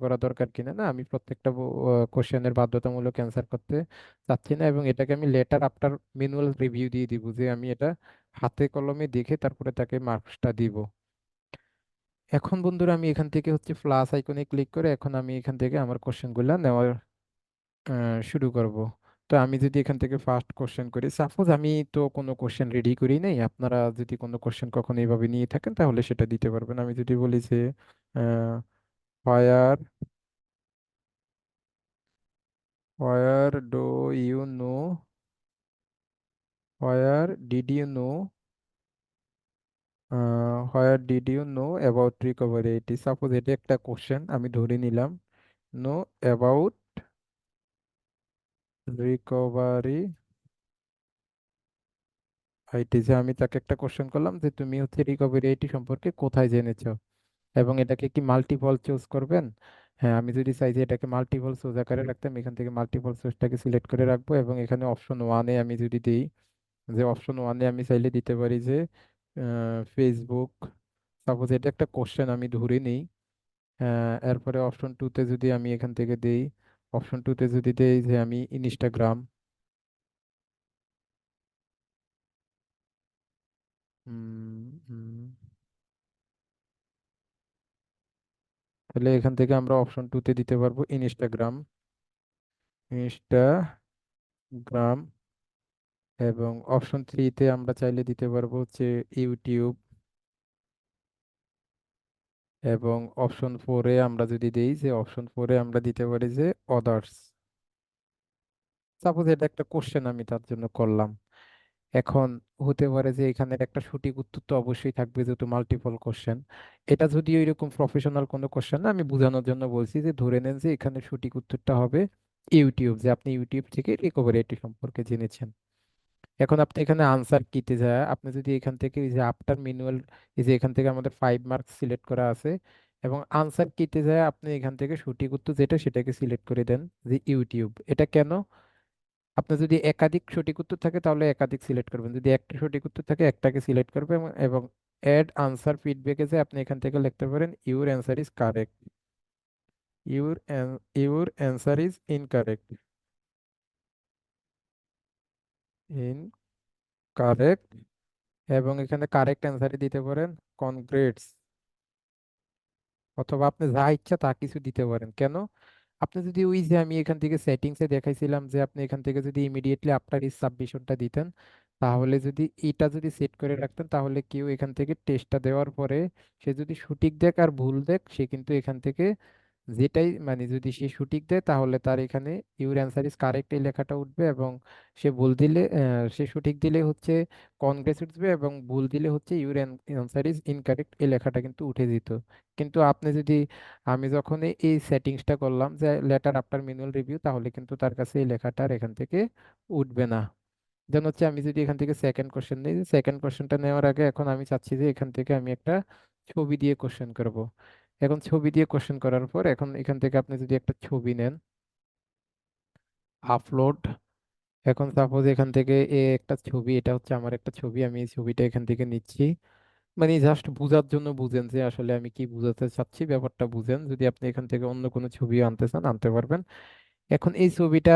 করা দরকার কিনা। না, আমি প্রত্যেকটা কোশ্চেনের বাধ্যতামূলক অ্যান্সার করতে চাচ্ছি না, এবং এটাকে আমি লেটার আফটার ম্যানুয়াল রিভিউ দিয়ে দিব, যে আমি এটা হাতে কলমে দেখে তারপরে তাকে মার্কসটা দিব। এখন বন্ধুরা আমি এখান থেকে হচ্ছে প্লাস আইকনে ক্লিক করে এখন আমি এখান থেকে আমার কোশ্চেনগুলো নেওয়ার শুরু করব। তো আমি যদি এখান থেকে ফার্স্ট কোশ্চেন করি, সাপোজ আমি তো কোনো কোশ্চেন রেডি করি নাই, আপনারা যদি কোনো কোশ্চেন কখনো এইভাবে নিয়ে থাকেন তাহলে সেটা দিতে পারবেন। আমি যদি বলি যে where where do you know where did you know where did you know about recovery এটি, সাপোজ এটা একটা কোশ্চেন আমি ধরে নিলাম। নো অ্যাবাউট রিকভারি আইটি, যে আমি তাকে একটা কোশ্চেন করলাম যে তুমি হচ্ছে রিকভারি আইটি সম্পর্কে কোথায় জেনেছো, এবং এটাকে কি মাল্টিপল চুজ করবেন? হ্যাঁ, আমি যদি চাই যে এটাকে মাল্টিপল চুজ আকারে রাখতে, আমি এখান থেকে মাল্টিপল চুজটাকে সিলেক্ট করে রাখবো, এবং এখানে অপশন ওয়ানে আমি যদি দিই, যে অপশন ওয়ানে আমি চাইলে দিতে পারি যে ফেসবুক, সাপোজ এটা একটা কোশ্চেন আমি ধরে নিই। এরপরে অপশন টুতে যদি আমি এখান থেকে দিই, অপশন টুতে যদি দেই যে আমি ইনস্টাগ্রাম, তাহলে এখান থেকে আমরা অপশন টুতে দিতে পারবো ইনস্টাগ্রাম, ইনস্টাগ্রাম, এবং অপশন থ্রিতে আমরা চাইলে দিতে পারবো হচ্ছে ইউটিউব, এবং অপশন ফোরে আমরা যদি দেই যে অপশন ফোরে আমরা দিতে পারি যে অদার্স। সাপোজ এটা একটা কোশ্চেন আমি তার জন্য করলাম। এখন হতে পারে যে এখানের একটা সঠিক উত্তর তো অবশ্যই থাকবে, যেহেতু মাল্টিপল কোশ্চেন। এটা যদি ওইরকম প্রফেশনাল কোনো কোশ্চেন না, আমি বোঝানোর জন্য বলছি যে ধরে নেন যে এখানে সঠিক উত্তরটা হবে ইউটিউব, যে আপনি ইউটিউব থেকে রিকভারি সম্পর্কে জেনেছেন। এখন আপনি এখানে আনসার কিতে যায় আপনি যদি এখান থেকে এই যে আফটার ম্যানুয়াল, এই যে এখান থেকে আমাদের 5 মার্কস সিলেক্ট করা আছে, এবং আনসার কিতে যায় আপনি এখান থেকে সঠিক উত্তর যেটা সেটাকে সিলেক্ট করে দেন যে ইউটিউব। এটা কেন? আপনার যদি একাধিক সঠিক উত্তর থাকে তাহলে একাধিক সিলেক্ট করবেন, যদি একটা সঠিক উত্তর থাকে একটাকে সিলেক্ট করবেন, এবং অ্যাড আনসার ফিডব্যাকে যে আপনি এখান থেকে লিখতে পারেন your answer is correct, your your answer is incorrect, incorrect, এবং এখানে কারেক্ট অ্যান্সারই দিতে পারেন কনগ্রেটস, অথবা আপনি যা ইচ্ছা তা কিছু দিতে পারেন। কেন? আপনি যদি ওই যে আমি এখান থেকে সেটিংসে দেখাইছিলাম যে আপনি এখান থেকে যদি ইমিডিয়েটলি আফটার ইস সাবমিশনটা দিতেন, তাহলে যদি এটা যদি সেট করে রাখতেন, তাহলে কেউ এখান থেকে টেস্টটা দেওয়ার পরে সে যদি সঠিক দেখ আর ভুল দেখ, সে কিন্তু এখান থেকে যেটাই মানে যদি সে সঠিক দেয় তাহলে তার এখানে ইউর অ্যান্সার ইজ কারেক্ট এই লেখাটা উঠবে, এবং সে ভুল দিলে সে সঠিক দিলে হচ্ছে কনগ্রেস উঠবে, এবং ভুল দিলে হচ্ছে ইউর অ্যান্সার ইজ ইনকারেক্ট এই লেখাটা কিন্তু উঠে যেত। কিন্তু আপনি যদি, আমি যখন এই সেটিংসটা করলাম যে লেটার আফটার ম্যানুয়াল রিভিউ, তাহলে কিন্তু তার কাছে এই লেখাটা আর এখান থেকে উঠবে না। যেমন হচ্ছে আমি যদি এখান থেকে সেকেন্ড কোশ্চেন নিই, সেকেন্ড কোশ্চেনটা নেওয়ার আগে এখন আমি চাচ্ছি যে এখান থেকে আমি একটা ছবি দিয়ে কোশ্চেন করব। এখন ছবি দিয়ে কোশ্চেন করার পর এখন এখান থেকে আপনি যদি একটা ছবি নেন, আপলোড, এখন সাপোজ এখান থেকে একটা ছবি, এটা হচ্ছে আমার একটা ছবি, আমি এই ছবিটা এখান থেকে নিচ্ছি। মানে জাস্ট বোঝার জন্য বুঝেন যে আসলে আমি কি বোঝাতে চাচ্ছি, ব্যাপারটা বুঝেন। যদি আপনি এখান থেকে অন্য কোনো ছবি আনতে চান আনতে পারবেন। এখন এই ছবিটা